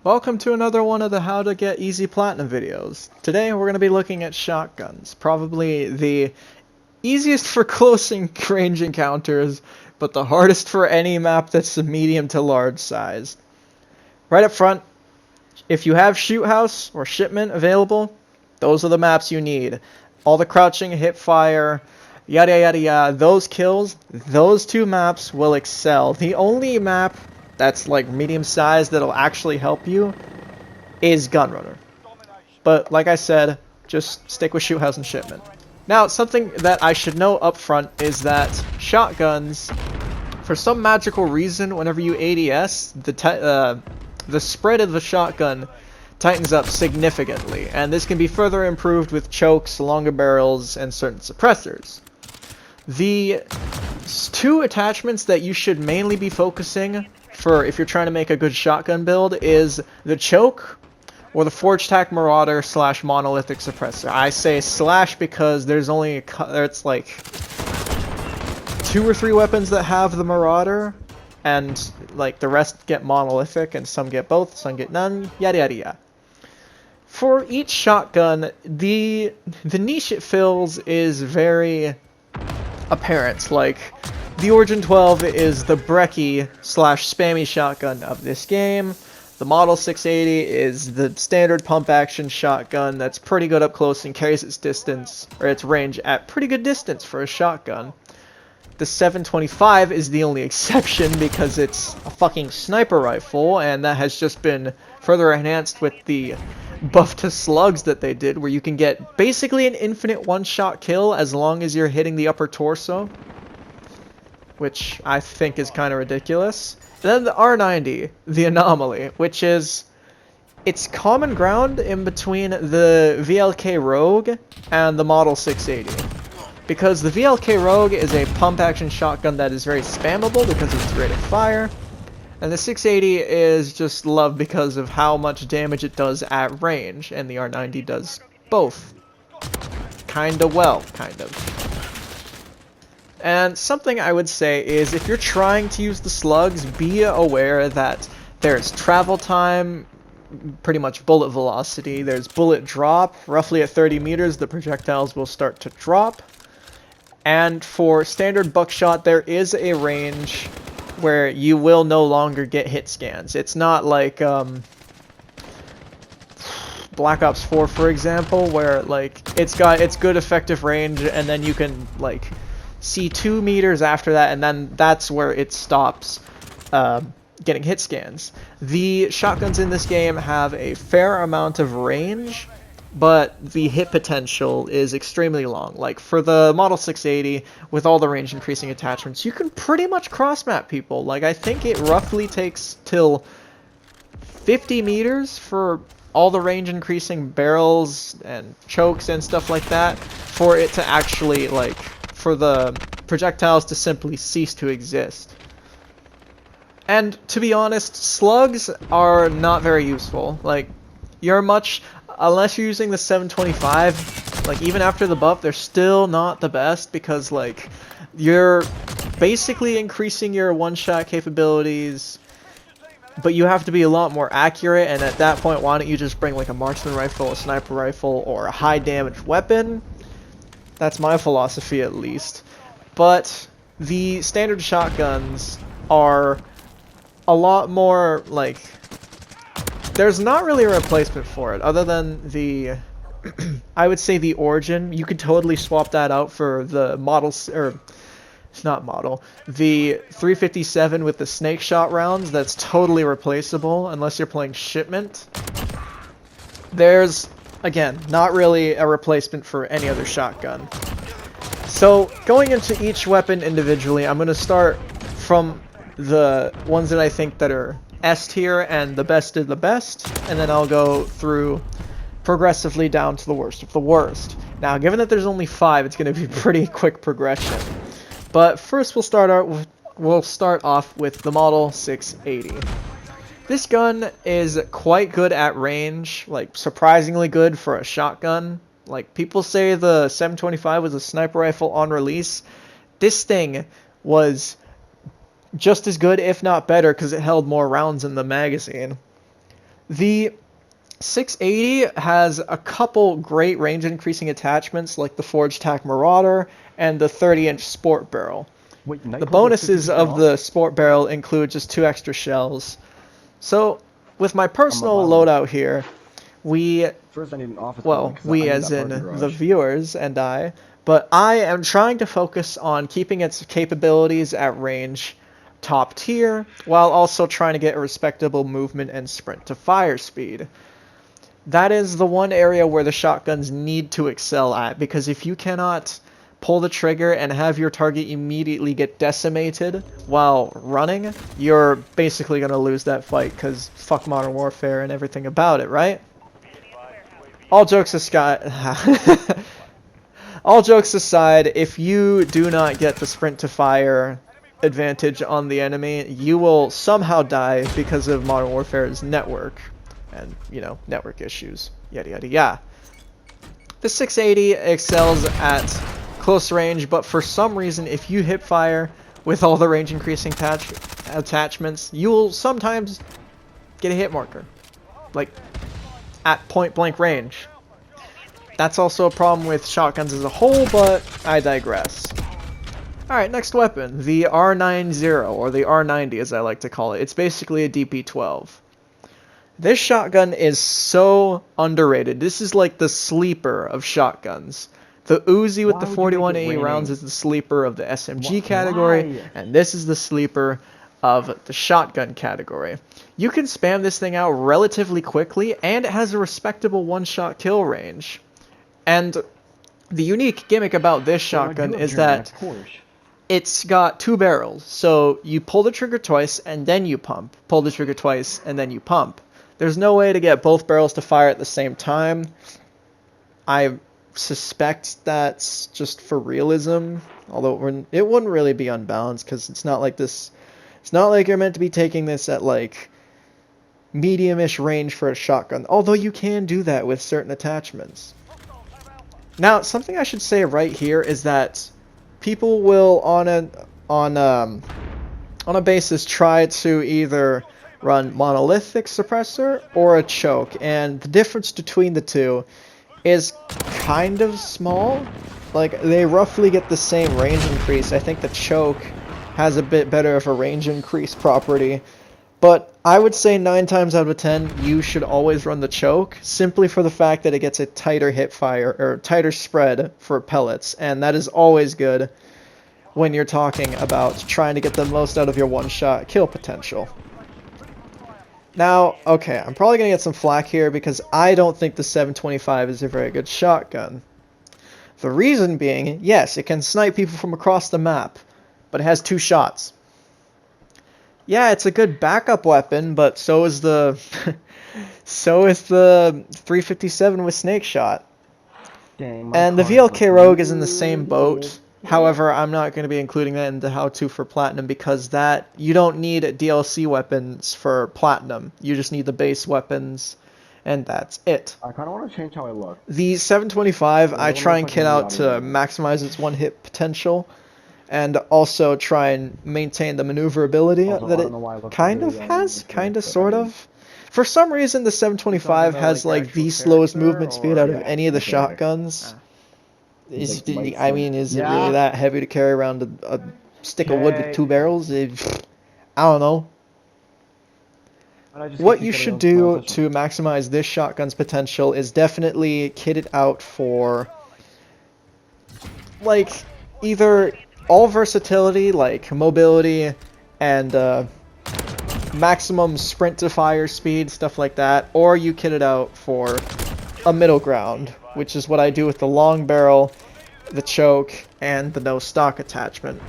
Welcome to another one of the How to Get Easy Platinum videos. Today we're going to be looking at shotguns, probably the easiest for close range encounters, but the hardest for any map that's a medium to large size. Right up front, if you have Shoot House or Shipment available, those are the maps you need. All the crouching, hip fire, yada yada yada, those kills, those two maps will excel. The only map that's like medium sized that'll actually help you is Gunrunner. But like I said, just stick with Shoot House and Shipment. Now, something that I should know up front is that shotguns, for some magical reason, whenever you ADS, the spread of the shotgun tightens up significantly, and this can be further improved with chokes, longer barrels, and certain suppressors. The two attachments that you should mainly be focusing for if you're trying to make a good shotgun build is the choke or the Forge Tack Marauder / monolithic suppressor. I say slash because there's only it's like 2 or 3 weapons that have the Marauder, and like the rest get monolithic, and some get both, some get none, yada yada yada. For each shotgun, the niche it fills is very apparent. Like, the Origin 12 is the brekkie / spammy shotgun of this game. The Model 680 is the standard pump action shotgun that's pretty good up close and carries its distance, or its range, at pretty good distance for a shotgun. The 725 is the only exception because it's a fucking sniper rifle, and that has just been further enhanced with the buff to slugs that they did, where you can get basically an infinite one-shot kill as long as you're hitting the upper torso, which I think is kind of ridiculous. And then the R90, the Anomaly, which is, it's common ground in between the VLK Rogue and the Model 680. Because the VLK Rogue is a pump-action shotgun that is very spammable because of its rate of fire, and the 680 is just loved because of how much damage it does at range, and the R90 does both. Kinda well, kind of. And something I would say is, if you're trying to use the slugs, be aware that there's travel time, pretty much bullet velocity, there's bullet drop. Roughly at 30 meters, the projectiles will start to drop. And for standard buckshot, there is a range where you will no longer get hit scans. It's not like Black Ops 4, for example, where like it's good effective range, and then you can like see 2 meters after that, and then that's where it stops getting hit scans. The shotguns in this game have a fair amount of range, but the hit potential is extremely long. Like, for the Model 680, with all the range increasing attachments, you can pretty much cross-map people. Like, I think it roughly takes till 50 meters for all the range increasing barrels and chokes and stuff like that for it to actually, like, for the projectiles to simply cease to exist. And to be honest, slugs are not very useful. Like, unless you're using the 725, like, even after the buff, they're still not the best, because, like, you're basically increasing your one-shot capabilities, but you have to be a lot more accurate, and at that point, why don't you just bring, like, a marksman rifle, a sniper rifle, or a high-damage weapon? That's my philosophy, at least. But the standard shotguns are a lot more, like, there's not really a replacement for it, other than the, I would say the Origin. You could totally swap that out for the models, or, it's not model, the 357 with the snake shot rounds. That's totally replaceable, unless you're playing Shipment. There's, again, not really a replacement for any other shotgun. So, going into each weapon individually, I'm going to start from the ones that I think that are S tier and the best of the best, and then I'll go through progressively down to the worst of the worst. Now, given that there's only 5, it's going to be pretty quick progression. But first, we'll start off with the Model 680. This gun is quite good at range, like surprisingly good for a shotgun. Like, people say the 725 was a sniper rifle on release. this thing was just as good, if not better, because it held more rounds in the magazine. The 680 has a couple great range increasing attachments like the Forged Tack Marauder and the 30-inch Sport Barrel. Wait, The bonuses of the Sport Barrel include just 2 extra shells. So, with my personal loadout here, First I need an office we as in the viewers and I, but I am trying to focus on keeping its capabilities at range top tier, while also trying to get a respectable movement and sprint to fire speed. That is the one area where the shotguns need to excel at, because if you cannot pull the trigger and have your target immediately get decimated while running, you're basically going to lose that fight, because fuck Modern Warfare and everything about it, right? All jokes aside, all jokes aside, if you do not get the sprint to fire advantage on the enemy, you will somehow die because of Modern Warfare's network and, you know, network issues, yada yada yada. The 680 excels at close range, but for some reason, if you hip fire with all the range increasing attachments, you will sometimes get a hit marker, like at point blank range. That's also a problem with shotguns as a whole, but I digress. Alright, next weapon, the R90, or the R90 as I like to call it. It's basically a DP-12. This shotgun is so underrated. This is like the sleeper of shotguns. The Uzi with the 4180 rounds is the sleeper of the SMG category, and this is the sleeper of the shotgun category. You can spam this thing out relatively quickly, and it has a respectable one-shot kill range. And the unique gimmick about this shotgun is that it's got 2 barrels, so you pull the trigger twice and then you pump. Pull the trigger twice and then you pump. There's no way to get both barrels to fire at the same time. I suspect that's just for realism, although it wouldn't really be unbalanced, because it's not like this. It's not like you're meant to be taking this at like medium-ish range for a shotgun, although you can do that with certain attachments. Now, something I should say right here is that people will on a basis try to either run monolithic suppressor or a choke, and the difference between the two is kind of small. Like, they roughly get the same range increase. I think the choke has a bit better of a range increase property, but I would say 9 times out of 10 you should always run the choke, simply for the fact that it gets a tighter hip fire, or tighter spread for pellets, and that is always good when you're talking about trying to get the most out of your one-shot kill potential. Now, okay, I'm probably going to get some flack here because I don't think the 725 is a very good shotgun. The reason being, yes, it can snipe people from across the map, but it has 2 shots. Yeah, it's a good backup weapon, but so is the so is the 357 with Snake Shot. And the VLK Rogue is in the same boat. However, I'm not going to be including that in the how-to for Platinum, because that you don't need DLC weapons for Platinum. You just need the base weapons, and that's it. I kind of want to change how I look. The 725, I try and kit out to maximize its one-hit potential, and also try and maintain the maneuverability that it kind of has, sort of. For some reason, the 725 has like the slowest movement speed out of any of the shotguns. I mean, is it really that heavy to carry around a stick of wood with 2 barrels? I don't know. What you should do to maximize this shotgun's potential is definitely kit it out for, like, either all versatility, like mobility and maximum sprint to fire speed, stuff like that, or you kit it out for a middle ground, which is what I do with the long barrel, the choke, and the no stock attachment.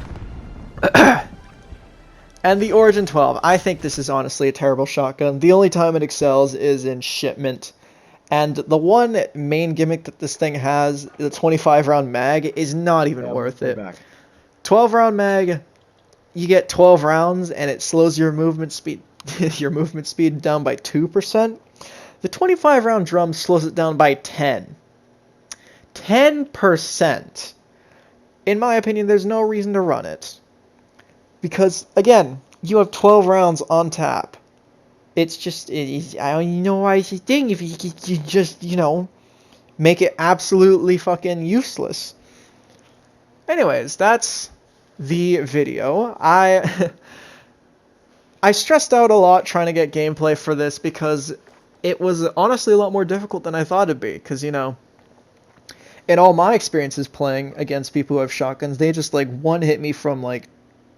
And the Origin 12, I think this is honestly a terrible shotgun. The only time it excels is in shipment. And the one main gimmick that this thing has, the 25 round mag, is not even worth it. 12 round mag, you get 12 rounds and it slows your movement speed down by 2%. The 25 round drum slows it down by 10%. in my opinion, there's no reason to run it. Because, again, you have 12 rounds on tap. It's just, I don't even know why it's a thing if you just, make it absolutely fucking useless. Anyways, that's the video. I stressed out a lot trying to get gameplay for this because it was honestly a lot more difficult than I thought it'd be. Because, in all my experiences playing against people who have shotguns, they just, one-hit me from,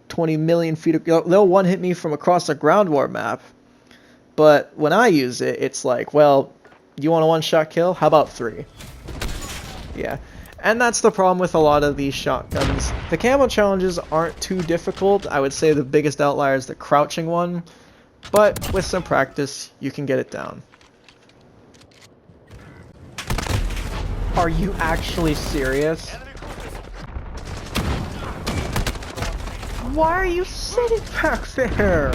20 million feet. They'll one-hit me from across a ground war map. But when I use it, it's like, well, you want a one-shot kill? How about 3? Yeah. And that's the problem with a lot of these shotguns. The camo challenges aren't too difficult. I would say the biggest outlier is the crouching one. But with some practice, you can get it down. Are you actually serious? Why are you sitting back there?